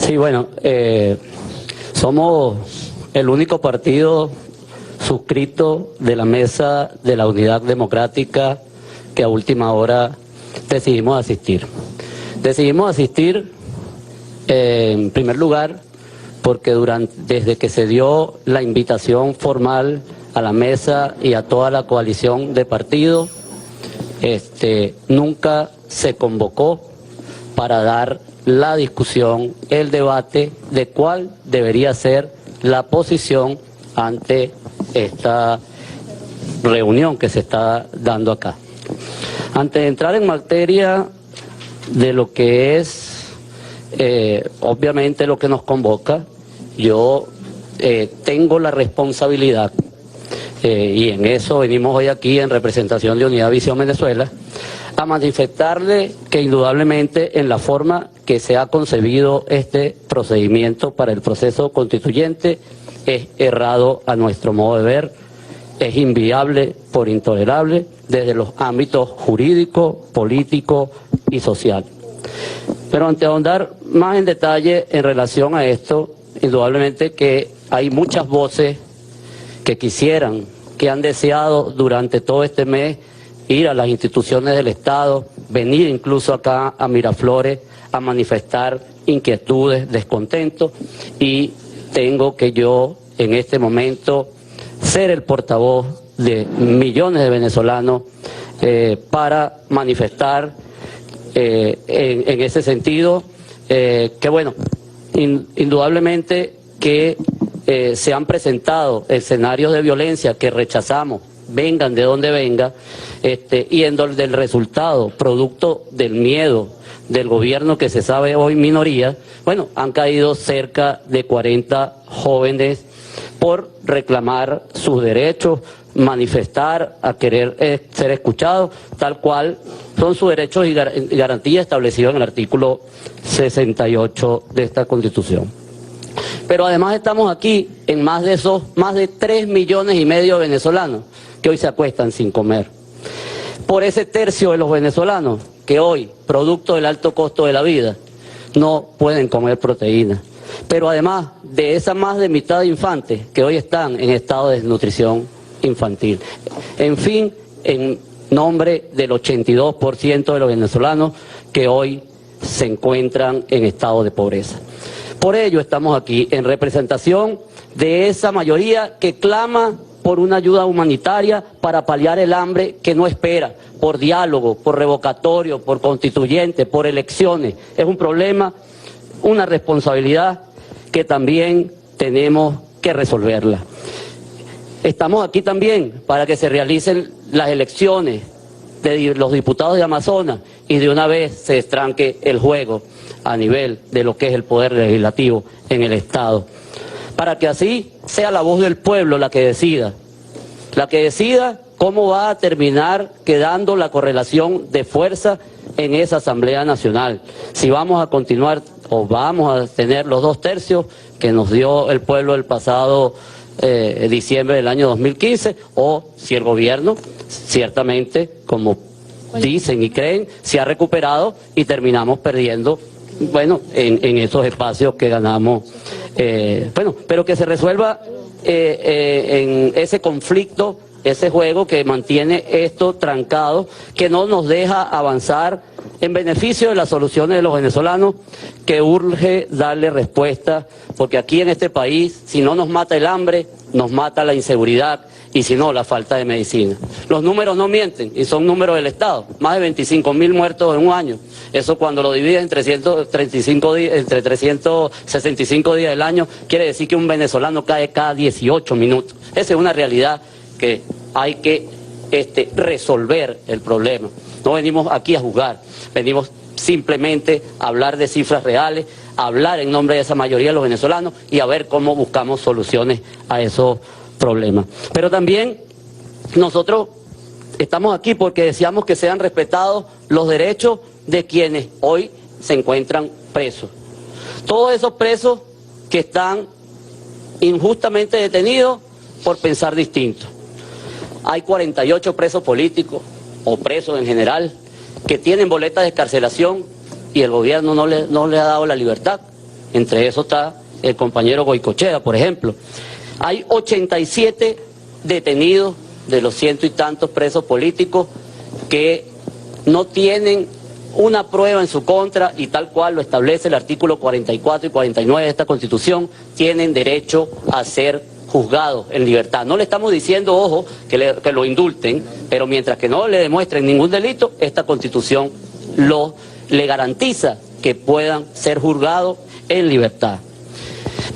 Sí, bueno, somos el único partido suscrito de la Mesa de la Unidad Democrática que a última hora decidimos asistir. Decidimos asistir, en primer lugar, porque desde que se dio la invitación formal a la mesa y a toda la coalición de partidos, nunca se convocó para dar la discusión, el debate de cuál debería ser la posición ante esta reunión que se está dando acá. Antes de entrar en materia de lo que es obviamente lo que nos convoca, yo tengo la responsabilidad, y en eso venimos hoy aquí en representación de Unidad Visión Venezuela, a manifestarle que indudablemente en la forma que se ha concebido este procedimiento para el proceso constituyente es errado a nuestro modo de ver, es inviable por intolerable desde los ámbitos jurídico, político y social. Pero ante ahondar más en detalle en relación a esto, indudablemente que hay muchas voces que quisieran, que han deseado durante todo este mes ir a las instituciones del Estado, venir incluso acá a Miraflores a manifestar inquietudes, descontentos, y tengo que yo en este momento ser el portavoz de millones de venezolanos para manifestar en ese sentido que bueno, indudablemente que se han presentado escenarios de violencia que rechazamos, vengan de donde venga, y en donde el resultado, producto del miedo del gobierno que se sabe hoy minoría, bueno, han caído cerca de 40 jóvenes por reclamar sus derechos, manifestar, a querer ser escuchados, tal cual son sus derechos y garantías establecidos en el artículo 68 de esta Constitución. Pero además estamos aquí en más de 3 millones y medio de venezolanos que hoy se acuestan sin comer. Por ese tercio de los venezolanos que hoy, producto del alto costo de la vida, no pueden comer proteínas. Pero además de esa más de mitad de infantes que hoy están en estado de desnutrición infantil. En fin, en nombre del 82% de los venezolanos que hoy se encuentran en estado de pobreza. Por ello estamos aquí en representación de esa mayoría que clama por una ayuda humanitaria para paliar el hambre que no espera, por diálogo, por revocatorio, por constituyente, por elecciones. Es un problema, una responsabilidad que también tenemos que resolverla. Estamos aquí también para que se realicen las elecciones de los diputados de Amazonas y de una vez se destranque el juego a nivel de lo que es el poder legislativo en el Estado, para que así sea la voz del pueblo la que decida cómo va a terminar quedando la correlación de fuerza en esa Asamblea Nacional, si vamos a continuar o vamos a tener los 2/3 que nos dio el pueblo el pasado diciembre del año 2015, o si el gobierno ciertamente, como dicen y creen, se ha recuperado y terminamos perdiendo, bueno, en esos espacios que ganamos, bueno, pero que se resuelva en ese conflicto, ese juego que mantiene esto trancado, que no nos deja avanzar en beneficio de las soluciones de los venezolanos, que urge darle respuesta, porque aquí en este país, si no nos mata el hambre, nos mata la inseguridad, y si no, la falta de medicina. Los números no mienten, y son números del Estado, más de 25.000 muertos en un año. Eso cuando lo divides en 365 días, entre 365 días del año, quiere decir que un venezolano cae cada 18 minutos. Esa es una realidad que hay que resolver el problema. No venimos aquí a juzgar, venimos simplemente a hablar de cifras reales, a hablar en nombre de esa mayoría de los venezolanos y a ver cómo buscamos soluciones a esos problemas. Pero también nosotros estamos aquí porque deseamos que sean respetados los derechos de quienes hoy se encuentran presos. Todos esos presos que están injustamente detenidos por pensar distinto. Hay 48 presos políticos o presos en general que tienen boletas de excarcelación y el gobierno no le ha dado la libertad. entre esos está el compañero Goicoechea, por ejemplo. Hay 87 detenidos de los ciento y tantos presos políticos que no tienen una prueba en su contra y tal cual lo establece el artículo 44 y 49 de esta Constitución, tienen derecho a ser juzgados en libertad. No le estamos diciendo, ojo, que lo indulten, pero mientras que no le demuestren ningún delito, esta Constitución le garantiza que puedan ser juzgados en libertad.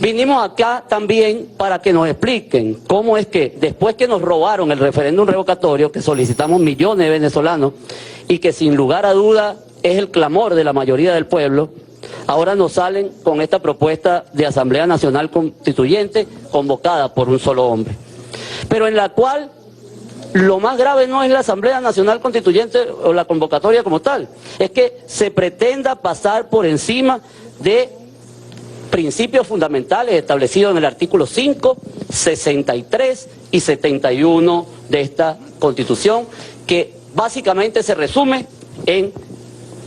Vinimos acá también para que nos expliquen cómo es que después que nos robaron el referéndum revocatorio, que solicitamos millones de venezolanos y que sin lugar a duda es el clamor de la mayoría del pueblo, ahora nos salen con esta propuesta de Asamblea Nacional Constituyente convocada por un solo hombre, pero en la cual lo más grave no es la Asamblea Nacional Constituyente o la convocatoria como tal, es que se pretenda pasar por encima de principios fundamentales establecidos en el artículo 5, 63 y 71 de esta Constitución, que básicamente se resume en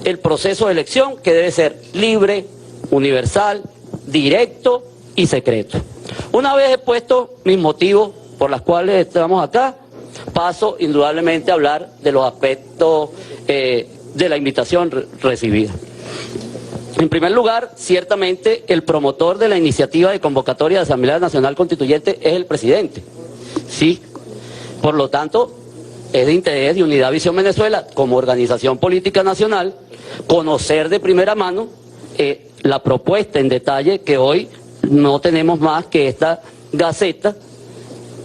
el proceso de elección, que debe ser libre, universal, directo y secreto. Una vez expuesto mis motivos por los cuales estamos acá, paso indudablemente a hablar de los aspectos de la invitación recibida. En primer lugar, ciertamente el promotor de la iniciativa de convocatoria de Asamblea Nacional Constituyente es el presidente. Sí, por lo tanto, es de interés de Unidad Visión Venezuela, como organización política nacional, conocer de primera mano la propuesta en detalle, que hoy no tenemos más que esta gaceta,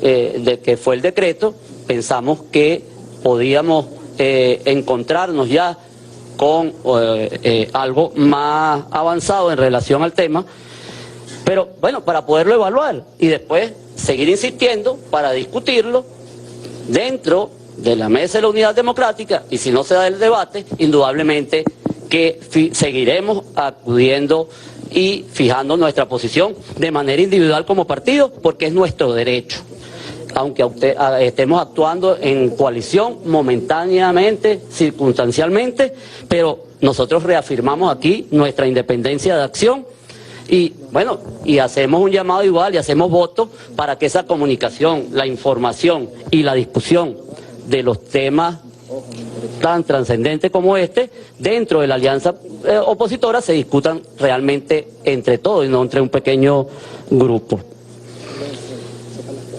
de que fue el decreto. Pensamos que podíamos encontrarnos ya con algo más avanzado en relación al tema, pero bueno, para poderlo evaluar y después seguir insistiendo para discutirlo dentro de la mesa de la Unidad Democrática, y si no se da el debate, indudablemente que seguiremos acudiendo y fijando nuestra posición de manera individual como partido, porque es nuestro derecho. Aunque estemos actuando en coalición momentáneamente, circunstancialmente, pero nosotros reafirmamos aquí nuestra independencia de acción y bueno, y hacemos un llamado igual y hacemos votos para que esa comunicación, la información y la discusión de los temas tan trascendentes como este, dentro de la alianza opositora, se discutan realmente entre todos y no entre un pequeño grupo.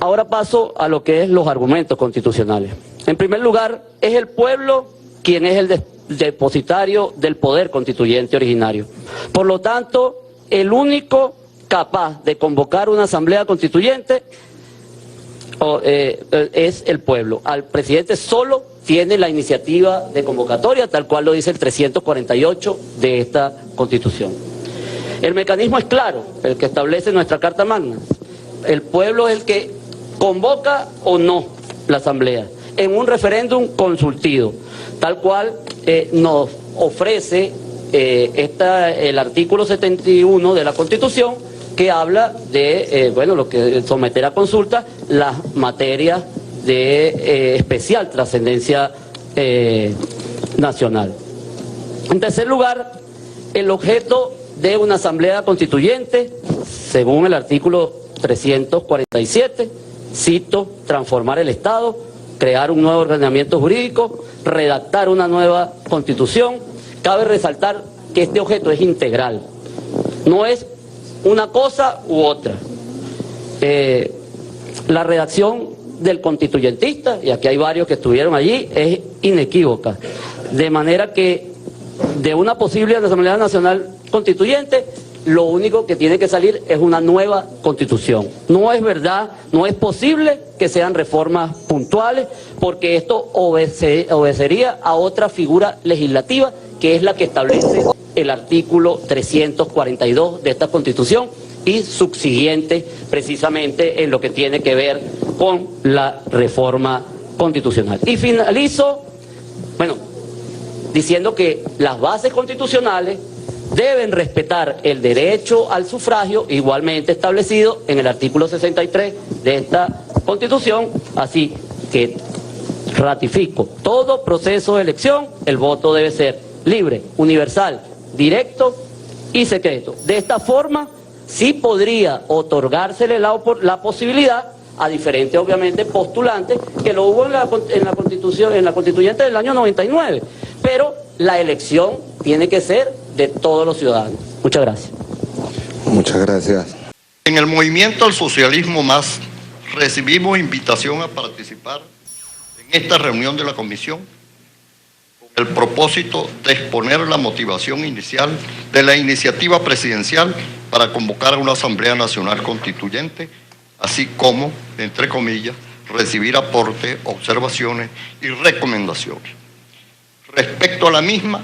Ahora paso a lo que es los argumentos constitucionales. En primer lugar, es el pueblo quien es el depositario del poder constituyente originario. Por lo tanto, el único capaz de convocar una asamblea constituyente es el pueblo. Al presidente solo tiene la iniciativa de convocatoria, tal cual lo dice el 348 de esta Constitución. El mecanismo es claro, el que establece nuestra Carta Magna. El pueblo es el que convoca o no la asamblea en un referéndum consultivo, tal cual nos ofrece el artículo 71 de la Constitución, que habla de lo que someter a consulta las materias de especial trascendencia nacional. En tercer lugar, el objeto de una asamblea constituyente, según el artículo 347, cito, transformar el Estado, crear un nuevo ordenamiento jurídico, redactar una nueva Constitución. Cabe resaltar que este objeto es integral, no es una cosa u otra. La redacción del constituyentista, y aquí hay varios que estuvieron allí, es inequívoca, de manera que de una posible Asamblea Nacional Constituyente, lo único que tiene que salir es una nueva Constitución. No es verdad, no es posible que sean reformas puntuales, porque esto obedecería a otra figura legislativa, que es la que establece el artículo 342 de esta Constitución y subsiguiente, precisamente en lo que tiene que ver con la reforma constitucional. Y finalizo, diciendo que las bases constitucionales deben respetar el derecho al sufragio, igualmente establecido en el artículo 63 de esta Constitución, así que ratifico, todo proceso de elección, el voto debe ser libre, universal, directo y secreto. De esta forma, sí podría otorgársele la posibilidad a diferentes, obviamente, postulantes, que lo hubo en la Constitución, en la Constituyente del año 99, pero la elección tiene que ser de todos los ciudadanos. Muchas gracias. Muchas gracias. En el movimiento al socialismo más recibimos invitación a participar en esta reunión de la comisión con el propósito de exponer la motivación inicial de la iniciativa presidencial para convocar a una Asamblea Nacional Constituyente, así como, entre comillas, recibir aportes, observaciones y recomendaciones. Respecto a la misma,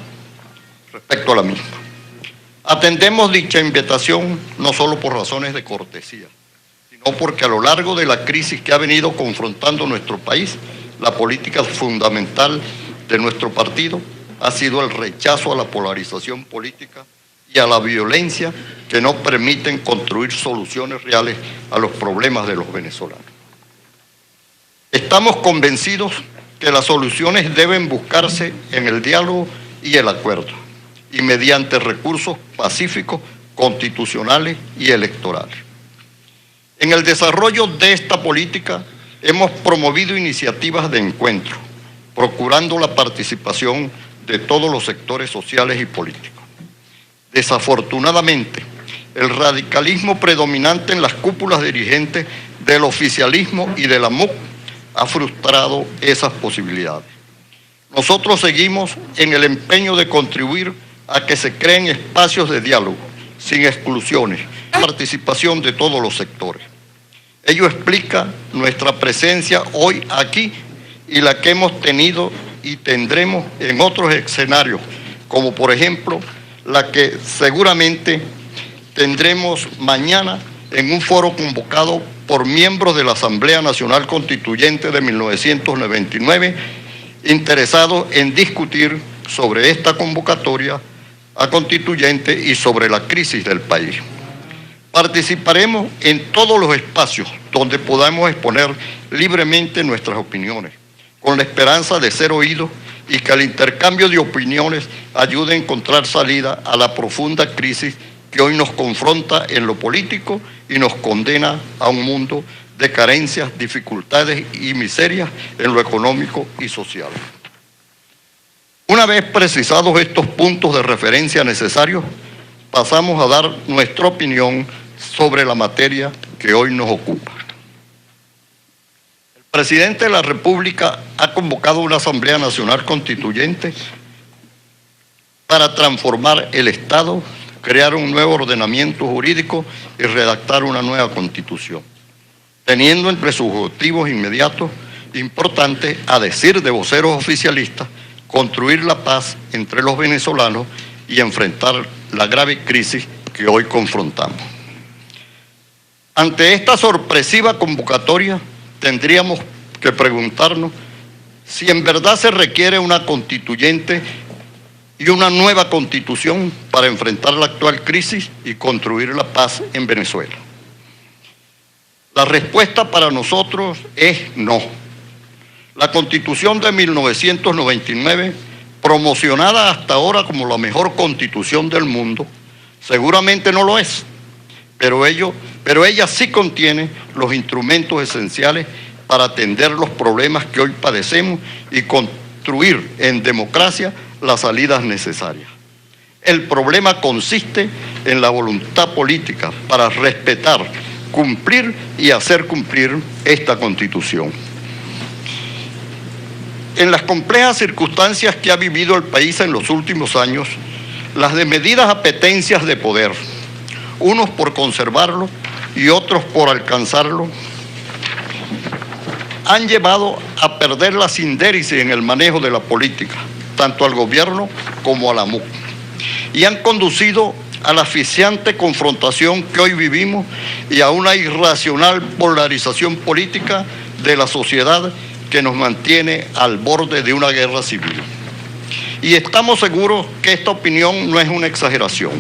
atendemos dicha invitación no solo por razones de cortesía, sino porque a lo largo de la crisis que ha venido confrontando nuestro país, la política fundamental de nuestro partido ha sido el rechazo a la polarización política y a la violencia que no permiten construir soluciones reales a los problemas de los venezolanos. Estamos convencidos que las soluciones deben buscarse en el diálogo y el acuerdo, y mediante recursos pacíficos, constitucionales y electorales. En el desarrollo de esta política hemos promovido iniciativas de encuentro, procurando la participación de todos los sectores sociales y políticos. Desafortunadamente, el radicalismo predominante en las cúpulas dirigentes del oficialismo y de la MUC ha frustrado esas posibilidades. Nosotros seguimos en el empeño de contribuir a que se creen espacios de diálogo, sin exclusiones, participación de todos los sectores. Ello explica nuestra presencia hoy aquí y la que hemos tenido y tendremos en otros escenarios, como por ejemplo la que seguramente tendremos mañana en un foro convocado por miembros de la Asamblea Nacional Constituyente de 1999, interesados en discutir sobre esta convocatoria a constituyente y sobre la crisis del país. Participaremos en todos los espacios donde podamos exponer libremente nuestras opiniones, con la esperanza de ser oídos y que el intercambio de opiniones ayude a encontrar salida a la profunda crisis que hoy nos confronta en lo político y nos condena a un mundo de carencias, dificultades y miserias en lo económico y social. Una vez precisados estos puntos de referencia necesarios, pasamos a dar nuestra opinión sobre la materia que hoy nos ocupa. El presidente de la República ha convocado una Asamblea Nacional Constituyente para transformar el Estado, crear un nuevo ordenamiento jurídico y redactar una nueva Constitución, teniendo entre sus objetivos inmediatos importantes, a decir de voceros oficialistas, construir la paz entre los venezolanos y enfrentar la grave crisis que hoy confrontamos. Ante esta sorpresiva convocatoria, tendríamos que preguntarnos si en verdad se requiere una constituyente y una nueva constitución para enfrentar la actual crisis y construir la paz en Venezuela. La respuesta para nosotros es no. La Constitución de 1999, promocionada hasta ahora como la mejor constitución del mundo, seguramente no lo es, pero ella sí contiene los instrumentos esenciales para atender los problemas que hoy padecemos y construir en democracia las salidas necesarias. El problema consiste en la voluntad política para respetar, cumplir y hacer cumplir esta Constitución. En las complejas circunstancias que ha vivido el país en los últimos años, las desmedidas apetencias de poder, unos por conservarlo y otros por alcanzarlo, han llevado a perder la sindéresis en el manejo de la política, tanto al gobierno como a la MUC, y han conducido a la asfixiante confrontación que hoy vivimos y a una irracional polarización política de la sociedad que nos mantiene al borde de una guerra civil. Y estamos seguros que esta opinión no es una exageración.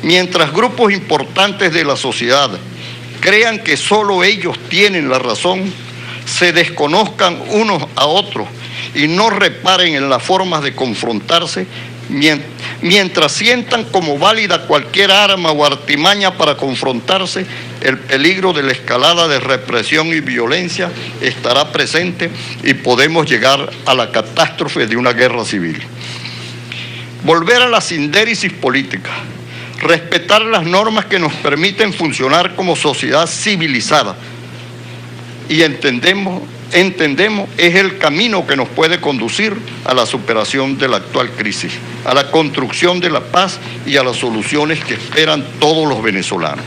Mientras grupos importantes de la sociedad crean que solo ellos tienen la razón, se desconozcan unos a otros y no reparen en las formas de confrontarse, mientras sientan como válida cualquier arma o artimaña para confrontarse, el peligro de la escalada de represión y violencia estará presente y podemos llegar a la catástrofe de una guerra civil. Volver a la sindéresis política, respetar las normas que nos permiten funcionar como sociedad civilizada y entendemos es el camino que nos puede conducir a la superación de la actual crisis, a la construcción de la paz y a las soluciones que esperan todos los venezolanos.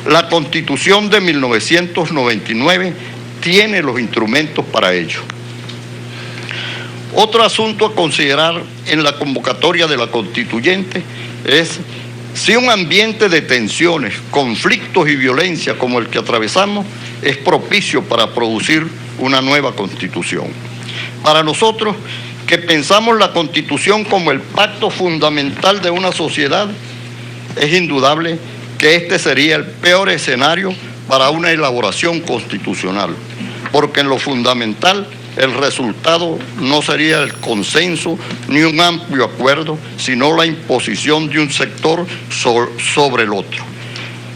La Constitución de 1999 tiene los instrumentos para ello. Otro asunto a considerar en la convocatoria de la Constituyente es si un ambiente de tensiones, conflictos y violencia como el que atravesamos es propicio para producir una nueva Constitución. Para nosotros, que pensamos la Constitución como el pacto fundamental de una sociedad, es indudable que este sería el peor escenario para una elaboración constitucional, porque en lo fundamental el resultado no sería el consenso ni un amplio acuerdo, sino la imposición de un sector sobre el otro.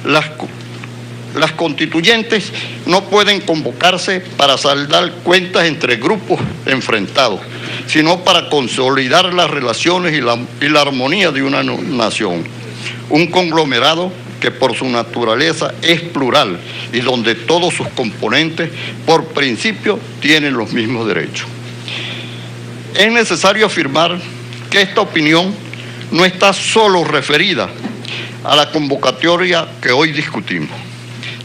Las constituyentes no pueden convocarse para saldar cuentas entre grupos enfrentados, sino para consolidar las relaciones y la armonía de una nación. Un conglomerado que por su naturaleza es plural y donde todos sus componentes, por principio, tienen los mismos derechos. Es necesario afirmar que esta opinión no está solo referida a la convocatoria que hoy discutimos.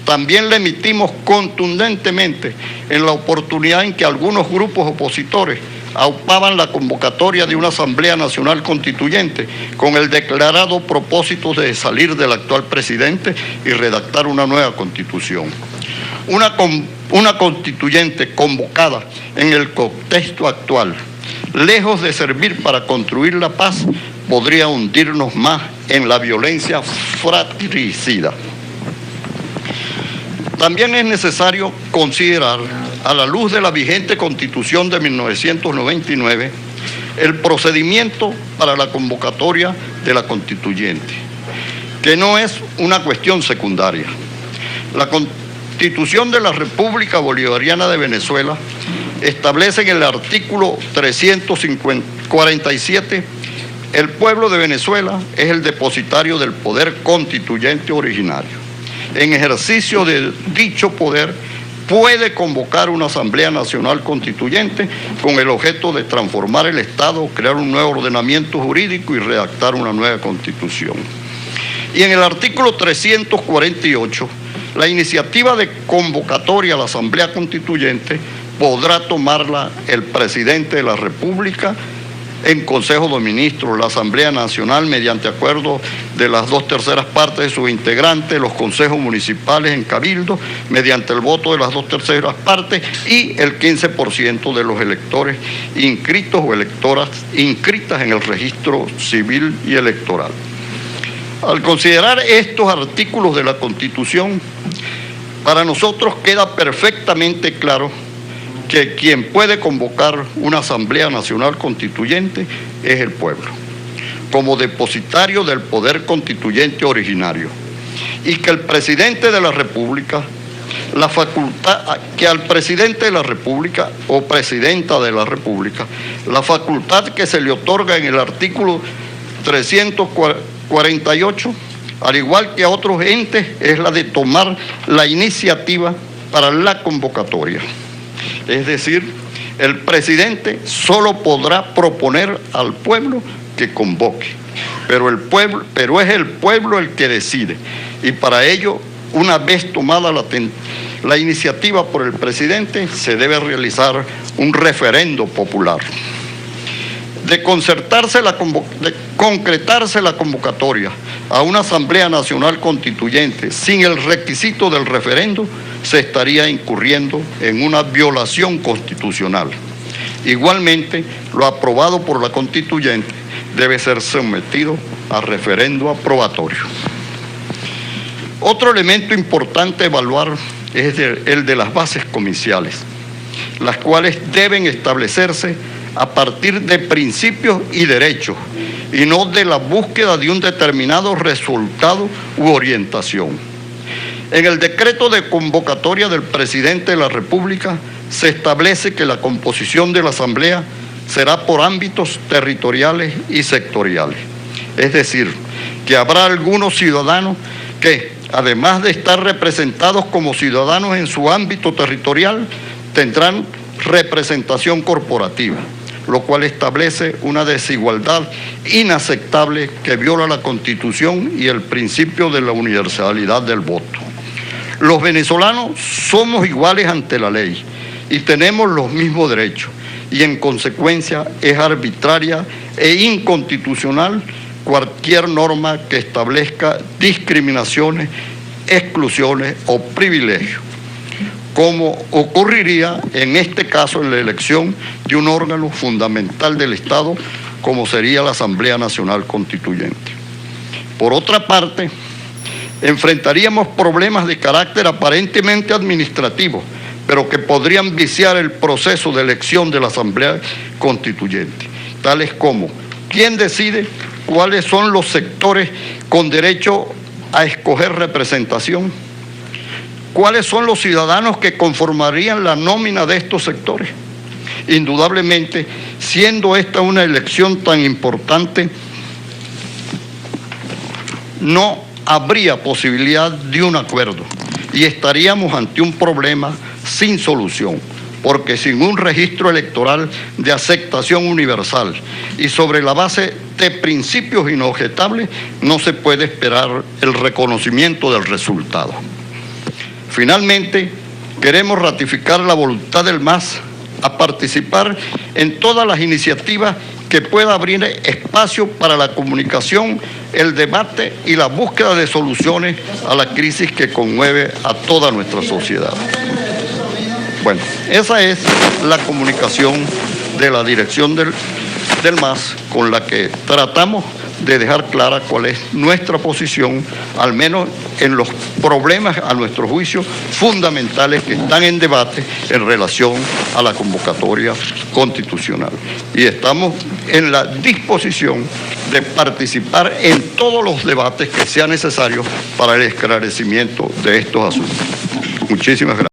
También la emitimos contundentemente en la oportunidad en que algunos grupos opositores aupaban la convocatoria de una Asamblea Nacional Constituyente con el declarado propósito de salir del actual presidente y redactar una nueva Constitución. Una constituyente convocada en el contexto actual, lejos de servir para construir la paz, podría hundirnos más en la violencia fratricida. También es necesario considerar, a la luz de la vigente Constitución de 1999, el procedimiento para la convocatoria de la Constituyente, que no es una cuestión secundaria. La Constitución de la República Bolivariana de Venezuela establece en el artículo 347: el pueblo de Venezuela es el depositario del poder constituyente originario. En ejercicio de dicho poder, puede convocar una Asamblea Nacional Constituyente con el objeto de transformar el Estado, crear un nuevo ordenamiento jurídico y redactar una nueva Constitución. Y en el artículo 348, la iniciativa de convocatoria a la Asamblea Constituyente podrá tomarla el presidente de la República en Consejo de Ministros, la Asamblea Nacional mediante acuerdo de las 2/3 partes de sus integrantes, los consejos municipales en cabildo mediante el voto de las 2/3 partes y el 15% de los electores inscritos o electoras inscritas en el registro civil y electoral. Al considerar estos artículos de la Constitución, para nosotros queda perfectamente claro que quien puede convocar una Asamblea Nacional Constituyente es el pueblo, como depositario del poder constituyente originario, y que el presidente de la República, al presidente de la República o presidenta de la República, la facultad que se le otorga en el artículo 348, al igual que a otros entes, es la de tomar la iniciativa para la convocatoria. Es decir, el presidente solo podrá proponer al pueblo que convoque, pero es el pueblo el que decide, y para ello, una vez tomada la iniciativa por el presidente, se debe realizar un referendo popular. De concretarse la convocatoria a una Asamblea Nacional Constituyente sin el requisito del referendo, se estaría incurriendo en una violación constitucional. Igualmente, lo aprobado por la Constituyente debe ser sometido a referendo aprobatorio. Otro elemento importante a evaluar es el de las bases comiciales, las cuales deben establecerse a partir de principios y derechos y no de la búsqueda de un determinado resultado u orientación. En el decreto de convocatoria del presidente de la República se establece que la composición de la Asamblea será por ámbitos territoriales y sectoriales. Es decir, que habrá algunos ciudadanos que, además de estar representados como ciudadanos en su ámbito territorial, tendrán representación corporativa, lo cual establece una desigualdad inaceptable que viola la Constitución y el principio de la universalidad del voto. Los venezolanos somos iguales ante la ley y tenemos los mismos derechos, y en consecuencia es arbitraria e inconstitucional cualquier norma que establezca discriminaciones, exclusiones o privilegios, como ocurriría en este caso en la elección de un órgano fundamental del Estado, como sería la Asamblea Nacional Constituyente. Por otra parte, enfrentaríamos problemas de carácter aparentemente administrativo, pero que podrían viciar el proceso de elección de la Asamblea Constituyente, tales como quién decide cuáles son los sectores con derecho a escoger representación, cuáles son los ciudadanos que conformarían la nómina de estos sectores. Indudablemente, siendo esta una elección tan importante, no habría posibilidad de un acuerdo y estaríamos ante un problema sin solución, porque sin un registro electoral de aceptación universal y sobre la base de principios inobjetables, no se puede esperar el reconocimiento del resultado. Finalmente, queremos ratificar la voluntad del MAS a participar en todas las iniciativas que pueda abrir espacio para la comunicación, el debate y la búsqueda de soluciones a la crisis que conmueve a toda nuestra sociedad. Bueno, esa es la comunicación de la dirección del MAS, con la que tratamos de dejar clara cuál es nuestra posición, al menos en los problemas, a nuestro juicio, fundamentales que están en debate en relación a la convocatoria constitucional. Y estamos en la disposición de participar en todos los debates que sean necesarios para el esclarecimiento de estos asuntos. Muchísimas gracias.